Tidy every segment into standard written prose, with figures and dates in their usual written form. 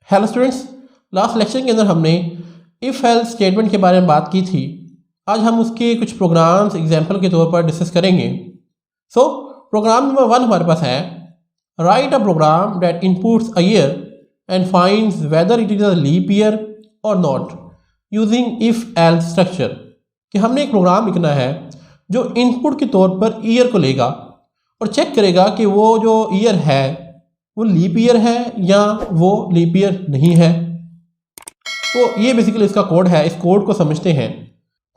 Hello students, last lecture के अंदर हमने इफ़ एल्स स्टेटमेंट के बारे में बात की थी। आज हम उसके कुछ प्रोग्राम्स एग्जांपल के तौर पर डिस्कस करेंगे। प्रोग्राम नंबर 1 हमारे पास है, write a program that inputs a year and finds whether it is a leap year और not using if else structure. कि हमने एक प्रोग्राम लिखना है जो इनपुट के तौर पर ईयर को लेगा और चेक करेगा कि वो जो ईयर है वो लीप ईयर है या वो लीप ईयर नहीं है। तो ये बेसिकली इसका कोड है। इस कोड को समझते हैं।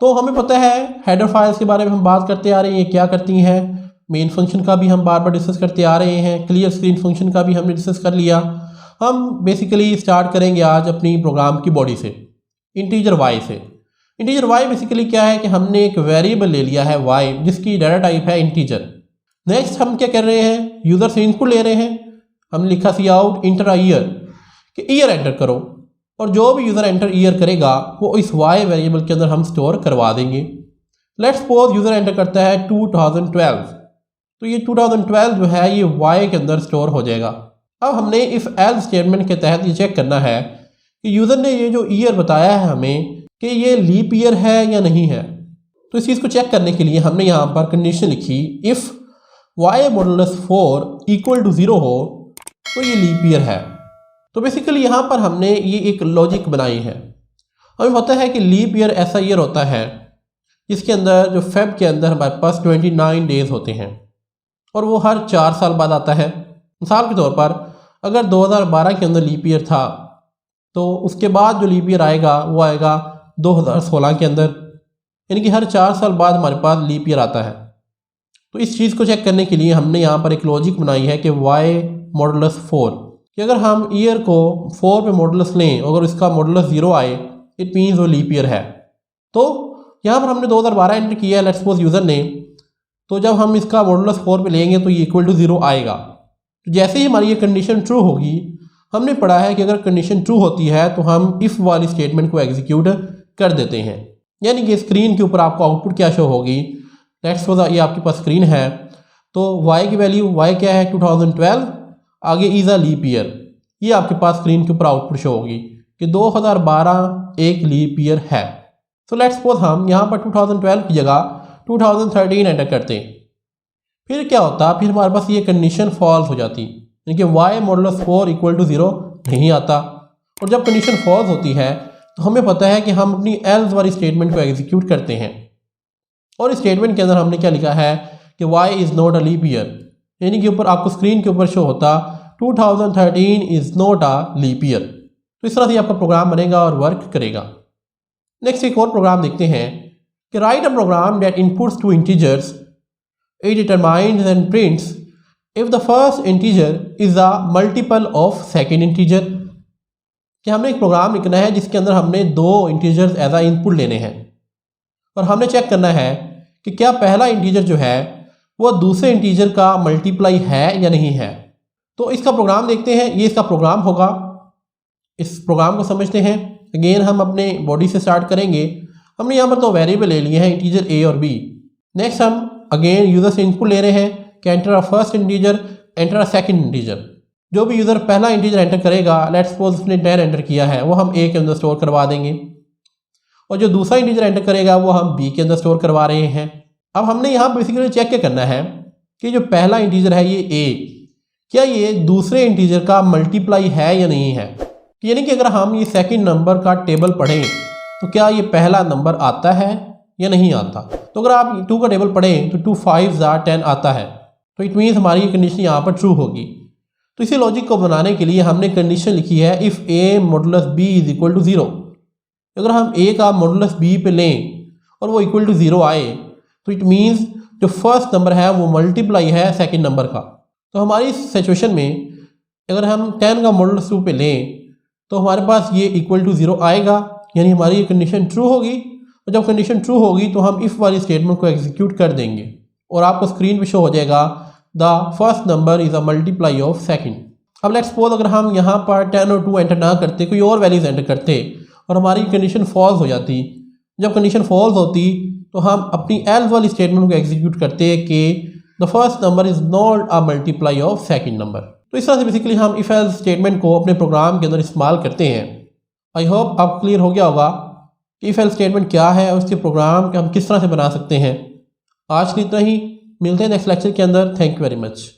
तो हमें पता है हेडर फाइल्स के बारे में हम बात करते आ रहे हैं, ये क्या करती हैं। मेन फंक्शन का भी हम बार बार डिस्कस करते आ रहे हैं। क्लियर स्क्रीन फंक्शन का भी हमने डिस्कस कर लिया। हम बेसिकली स्टार्ट करेंगे आज अपनी प्रोग्राम की बॉडी से, इंटीजर वाई से। इंटीजर वाई बेसिकली क्या है कि हमने एक वेरिएबल ले लिया है वाई, जिसकी डाटा टाइप है इंटीजर। नेक्स्ट हम क्या कर रहे हैं, यूज़र से इनपुट ले रहे हैं। हमने लिखा सी आउट इंटर अ ईयर कि ईयर एंटर करो, और जो भी यूज़र एंटर ईयर करेगा वो इस वाई वेरिएबल के अंदर हम स्टोर करवा देंगे। लेट्स सपोज यूज़र एंटर करता है 2012, तो ये 2012 जो है ये वाई के अंदर स्टोर हो जाएगा। अब हमने इफ़ एल्स स्टेटमेंट के तहत ये चेक करना है कि यूज़र ने ये जो ईयर बताया है हमें कि ये लीप ईयर है या नहीं है। तो इस चीज़ को चेक करने के लिए हमने यहाँ पर कंडीशन लिखी, if Y modulus 4 equal to 0 हो तो ये लीप ईयर है। तो बेसिकली यहाँ पर हमने ये एक लॉजिक बनाई है। हमें पता है कि लीप ईयर ऐसा ईयर होता है जिसके अंदर जो फेब के अंदर हमारे पास 29 डेज़ होते हैं और वो हर 4 साल बाद आता है। मिसाल के तौर पर अगर 2012 के अंदर लीप ईयर था तो उसके बाद जो लीप ईयर आएगा वो आएगा 2016 के अंदर, यानी कि हर 4 साल बाद हमारे पास लीप ईयर आता है। तो इस चीज़ को चेक करने के लिए हमने यहाँ पर एक लॉजिक बनाई है कि वाई मॉडुलस 4, कि अगर हम ईयर को 4 पे मॉडुलस लें, अगर इसका मॉडुलस 0 आए इट मीन्स वो लीप ईयर है। तो यहाँ पर हमने 2012 एंटर किया है, लेट्स सपोज यूज़र ने। तो जब हम इसका मॉडुलस 4 पे लेंगे तो ये इक्वल टू 0 आएगा। तो जैसे ही हमारी ये कंडीशन ट्रू होगी, हमने पढ़ा है कि अगर कंडीशन ट्रू होती है तो हम इफ़ वाली स्टेटमेंट को एग्जीक्यूट कर देते हैं। यानी कि स्क्रीन के ऊपर आपको आउटपुट क्या शो होगी, लेट्स सपोज ये आपके पास स्क्रीन है। तो वाई की वैल्यू, वाई क्या है 2012, आगे इज़ अ लीप ईयर, ये आपके पास स्क्रीन के ऊपर आउटपुट शो होगी कि 2012 एक लीप ईयर है। सो लेट्स सपोज हम यहाँ पर 2012 की जगह 2013 एंटर करते हैं। फिर क्या होता, फिर हमारे पास ये कंडीशन फॉल्स हो जाती, यानी कि वाई मॉडुलस 4 इक्वल टू 0 नहीं आता। और जब कंडीशन फॉल्स होती है तो हमें पता है कि हम अपनी एल्स वाली स्टेटमेंट को एग्जीक्यूट करते हैं। और इस स्टेटमेंट के अंदर हमने क्या लिखा है कि Y is not a leap year, यानी कि ऊपर आपको स्क्रीन के ऊपर शो होता 2013 is not a leap year. तो इस तरह से आपका प्रोग्राम बनेगा और वर्क करेगा। नेक्स्ट एक और प्रोग्राम देखते हैं कि write a program that inputs two integers, it determines and prints if the first integer is a multiple of second integer. कि हमने एक प्रोग्राम लिखना है जिसके अंदर हमने 2 इंटीजर्स एज आ इनपुट लेने हैं और हमने चेक करना है कि क्या पहला इंटीजर जो है वो दूसरे इंटीजर का मल्टीप्लाई है या नहीं है। तो इसका प्रोग्राम देखते हैं, ये इसका प्रोग्राम होगा। इस प्रोग्राम को समझते हैं। अगेन हम अपने बॉडी से स्टार्ट करेंगे। हमने यहाँ पर 2 वेरिएबल ले लिए हैं, इंटीजर ए और बी। नेक्स्ट हम अगेन यूज़र से इनपुट ले रहे हैं कि enter a first integer, enter a second integer. जो भी यूज़र पहला इंटीजर एंटर करेगा, लेट्स सपोज उसने 10 एंटर किया है, वो हम ए के अंदर स्टोर करवा देंगे। और जो दूसरा इंटीजर एंटर करेगा वो हम बी के अंदर स्टोर करवा रहे हैं। अब हमने यहाँ बेसिकली चेक क्या करना है कि जो पहला इंटीजर है ये ए, क्या ये दूसरे इंटीजर का मल्टीप्लाई है या नहीं है। यानी कि अगर हम ये सेकंड नंबर का टेबल पढ़ें तो क्या ये पहला नंबर आता है या नहीं आता। तो अगर आप 2 का टेबल पढ़ें तो 2 5 10 आता है, तो इट मीन्स हमारी ये कंडीशन यहाँ पर ट्रू होगी। तो इसी लॉजिक को बनाने के लिए हमने कंडीशन लिखी है, if A modulus B is equal to 0। अगर हम ए का मॉडुलस बी पे लें और वो इक्वल टू 0 आए तो इट मीन्स जो फर्स्ट नंबर है वो मल्टीप्लाई है सेकंड नंबर का। तो हमारी सिचुएशन में अगर हम 10 का मॉडुलस 2 पे लें तो हमारे पास ये इक्वल टू 0 आएगा, यानी हमारी ये कंडीशन ट्रू होगी। और जब कंडीशन ट्रू होगी तो हम इफ़ वाली स्टेटमेंट को एग्जीक्यूट कर देंगे और आपको स्क्रीन पे शो हो जाएगा the first number is a multiply of second. अब लेट्स सपोज अगर हम यहाँ पर 10 और 2 एंटर ना करते, कोई और वैल्यूज एंटर करते और हमारी कंडीशन फॉल्स हो जाती। जब कंडीशन फॉल्स होती तो हम अपनी एल्स वाली स्टेटमेंट को एग्जीक्यूट करते कि the first number is not a multiply of second number. तो इस तरह से बेसिकली हम इफ़ एल्स स्टेटमेंट को अपने प्रोग्राम के अंदर इस्तेमाल करते हैं। आई होप आपको क्लियर हो गया होगा कि इफ़ एल्स स्टेटमेंट क्या है और उसके प्रोग्राम हम किस तरह से बना सकते हैं। आज के इतना ही, मिलते हैं नेक्स्ट लेक्चर के अंदर। Thank you very much.